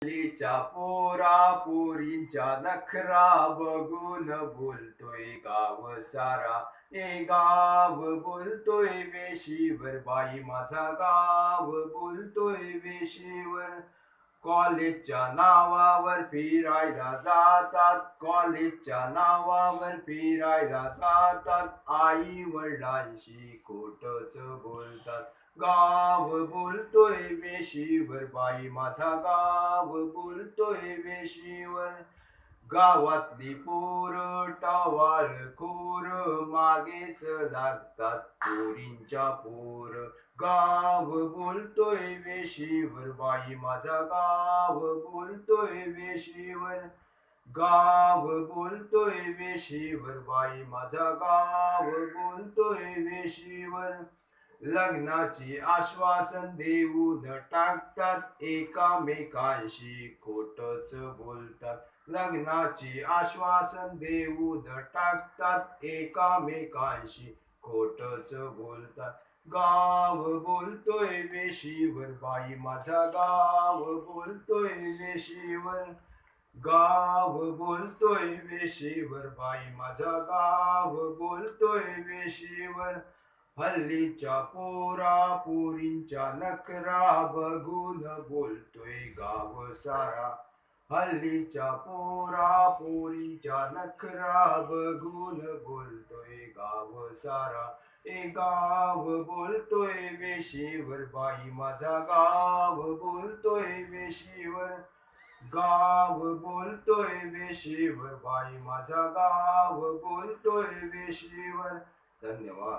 लीच्या पोरा पोरींच्या नखरा बघून बोलतोय गाव सारा. गाव बोलतोय वेशीवर, बाई माझा गाव बोलतोय वेशीवर. कॉलेजच्या नावावर फिरायला जातात, कॉलेजच्या नावावर फिरायला जातात. आई वडिलांशी खोटच बोलतात. गाव बोलतोय वेशीवर, बाई माझा गाव बोलतोय वेशीवर. गावातली पोर टवाळखोर मागेच लागतात पोरींच्या पोर. गाव बोलतोय वेशीवर, बाई माझा गाव बोलतोय वेशीवर. गाव बोलतोय वेशीवर, बाई माझा गाव बोलतोय वेशीवर. लग्नाची आश्वासन देऊन टाकतात, एकामेकांशी खोटच बोलतात. लग्नाची आश्वासन देऊन टाकतात, एकामेकांशी खोटच बोलतात. गाव बोलतोय वेशीवर, बाई माझा गाव बोलतोय वेशीवर. गाव बोलतोय वेशीवर, बाई माझा गाव बोलतोय वेशीवर. हल्लीच्या पोरा पोरींच्या नखरा बघून बोलतोय गाव सारा. हल्लीच्या पोरा पोरींच्या नखरा बघून बोलतोय गाव सारा. गाव बोलतोय वेशीवर, बाई माझा गाव बोलतोय वेशीवर. गाव बोलतोय वेशीवर, बाई माझा गाव बोलतोय वेशीवर. धन्यवाद.